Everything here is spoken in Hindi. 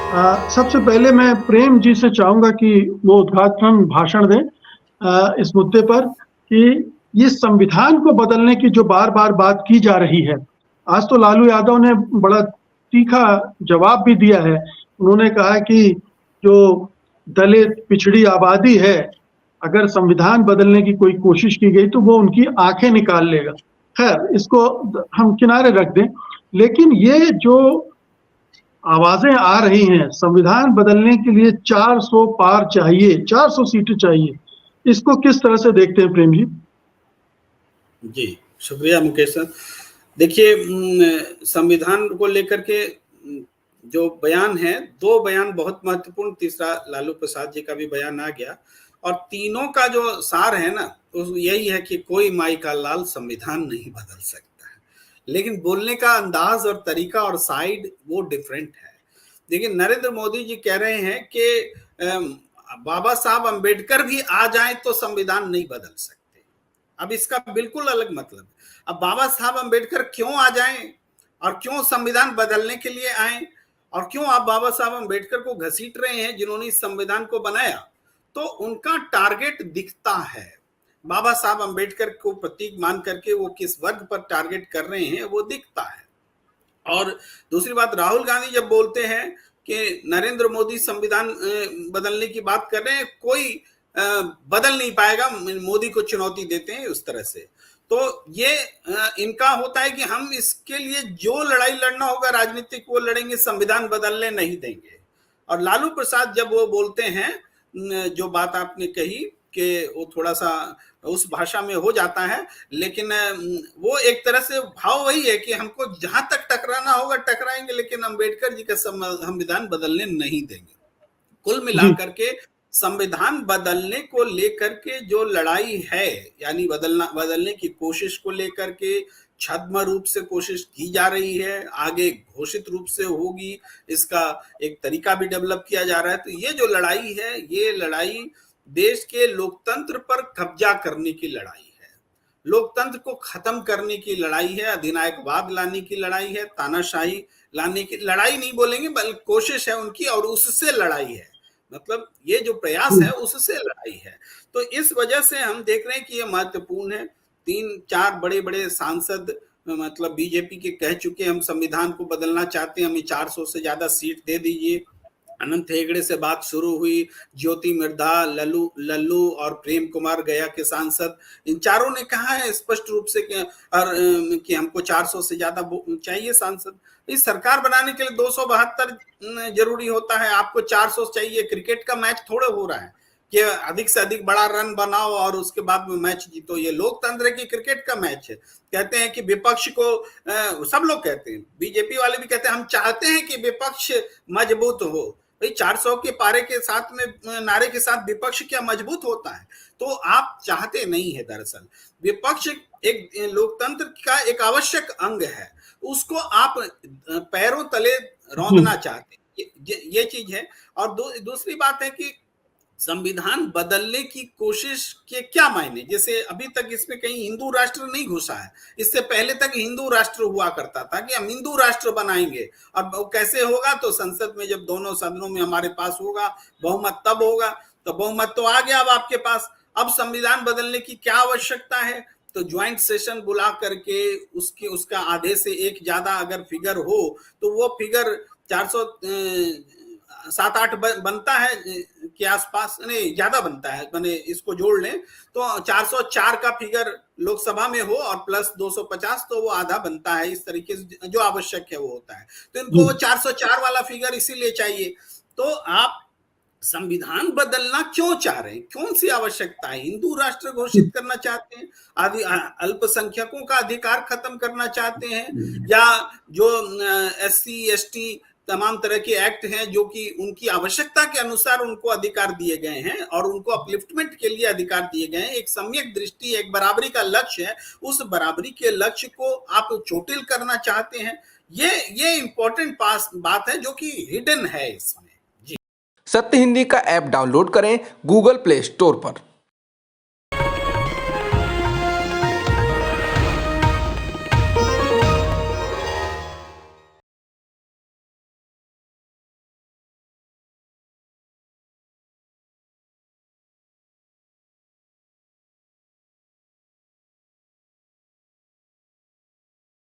सबसे पहले मैं प्रेम जी से चाहूंगा कि वो उद्घाटन भाषण दें इस मुद्दे पर कि इस संविधान को बदलने की जो बार बार बात की जा रही है। आज तो लालू यादव ने बड़ा तीखा जवाब भी दिया है। उन्होंने कहा कि जो दलित पिछड़ी आबादी है, अगर संविधान बदलने की कोई कोशिश की गई तो वो उनकी आंखें निकाल लेगा। खैर, इसको हम किनारे रख दें, लेकिन ये जो आवाजें आ रही हैं संविधान बदलने के लिए 400 पार चाहिए, 400 सीटें चाहिए, इसको किस तरह से देखते हैं प्रेम जी? जी, शुक्रिया मुकेश सर। देखिए, संविधान को लेकर के जो बयान है, दो बयान बहुत महत्वपूर्ण, तीसरा लालू प्रसाद जी का भी बयान आ गया, और तीनों का जो सार है ना, तो यही है कि कोई माई का लाल संविधान नहीं बदल सकता है। लेकिन बोलने का अंदाज और तरीका और साइड वो डिफरेंट है। देखिए, नरेंद्र मोदी जी कह रहे हैं कि बाबा साहब अंबेडकर भी आ जाएं तो संविधान नहीं बदल सकते। अब इसका बिल्कुल अलग मतलब। अब बाबा साहब अंबेडकर क्यों आ जाएं और क्यों संविधान बदलने के लिए आए, और क्यों आप बाबा साहब अंबेडकर को घसीट रहे हैं जिन्होंने इस संविधान को बनाया? तो उनका टारगेट दिखता है। बाबा साहब अंबेडकर को प्रतीक मान करके वो किस वर्ग पर टारगेट कर रहे हैं वो दिखता है। और दूसरी बात, राहुल गांधी जब बोलते हैं कि नरेंद्र मोदी संविधान बदलने की बात कर रहे हैं, कोई बदल नहीं पाएगा, मोदी को चुनौती देते हैं उस तरह से। तो ये इनका होता है कि हम इसके लिए जो लड़ाई लड़ना होगा राजनीतिक वो लड़ेंगे, संविधान बदलने नहीं देंगे। और लालू प्रसाद जब वो बोलते हैं, जो बात आपने कही कि वो थोड़ा सा उस भाषा में हो जाता है, लेकिन वो एक तरह से भाव वही है कि हमको जहां तक टकराना होगा टकराएंगे, लेकिन अंबेडकर जी का संविधान बदलने नहीं देंगे। कुल मिलाकर के संविधान बदलने को लेकर के जो लड़ाई है, यानी बदलने की कोशिश को लेकर के छद्म रूप से कोशिश की जा रही है, आगे घोषित रूप से होगी, इसका एक तरीका भी डेवलप किया जा रहा है। तो ये जो लड़ाई है, ये लड़ाई देश के लोकतंत्र पर कब्जा करने की लड़ाई है, लोकतंत्र को खत्म करने की लड़ाई है, अधिनायकवाद लाने की लड़ाई है, तानाशाही लाने की लड़ाई नहीं बोलेंगे, बल्कि कोशिश है उनकी, और उससे लड़ाई है। मतलब ये जो प्रयास है उससे लड़ाई है। तो इस वजह से हम देख रहे हैं कि ये महत्वपूर्ण है। 3-4 बड़े बड़े सांसद मतलब बीजेपी के कह चुके हम संविधान को बदलना चाहते हैं, हमें 400 से ज्यादा सीट दे दीजिए। अनंत हेगड़े से बात शुरू हुई, ज्योति मिर्धा, लल्लू और प्रेम कुमार गया के सांसद, इन चारों ने कहा है स्पष्ट रूप से कि हमको 400 से ज्यादा चाहिए सांसद। इस सरकार बनाने के लिए 272 जरूरी होता है, आपको 400 चाहिए। क्रिकेट का मैच थोड़े हो रहा है कि अधिक से अधिक बड़ा रन बनाओ और उसके बाद में मैच जीतो। ये लोकतंत्र की क्रिकेट का मैच है। कहते हैं कि विपक्ष को सब लोग कहते हैं, बीजेपी वाले भी कहते हैं हम चाहते हैं कि विपक्ष मजबूत हो। भाई 400 के पारे के साथ में नारे के साथ विपक्ष क्या मजबूत होता है? तो आप चाहते नहीं है। दरअसल विपक्ष एक लोकतंत्र का एक आवश्यक अंग है, उसको आप पैरों तले रौंदना चाहते हैं, ये चीज है। और दूसरी बात है कि संविधान बदलने की कोशिश के क्या मायने, जैसे अभी तक इसमें कहीं हिंदू राष्ट्र नहीं घुसा है। इससे पहले तक हिंदू राष्ट्र हुआ करता था कि हम हिंदू राष्ट्र बनाएंगे। अब वो कैसे होगा? तो संसद में जब दोनों सदनों में हमारे पास होगा बहुमत, तब होगा। तो बहुमत तो आ गया अब आपके पास। अब संविधान बदलने की क्या आवश्यकता है? तो ज्वाइंट सेशन बुला करके उसका आधे से एक ज्यादा अगर फिगर हो तो वो फिगर 407-8 बनता है के आसपास, नहीं ज्यादा बनता है, मैंने इसको जोड़ लें तो 404 का फिगर लोकसभा में हो और प्लस 250 तो वो आधा बनता है। इस तरीके से जो आवश्यक है वो होता है। तो इनको 404 वाला फिगर इसीलिए चाहिए। तो आप संविधान बदलना क्यों चाह रहे हैं? कौन सी आवश्यकता है? हिंदू राष्ट्र घोषित करना चाहते हैं, आदि अल्पसंख्यकों का अधिकार खत्म करना चाहते हैं, या जो SC ST तमाम तरह के एक्ट हैं जो कि उनकी आवश्यकता के अनुसार उनको अधिकार दिए गए हैं और उनको अपलिफ्टमेंट के लिए अधिकार दिए गए हैं। एक सम्यक दृष्टि, एक बराबरी का लक्ष्य है, उस बराबरी के लक्ष्य को आप चोटिल करना चाहते हैं। ये इंपॉर्टेंट बात है जो कि हिडन है इसमें। सत्य हिंदी का ऐप डाउनलोड करें गूगल प्ले स्टोर पर।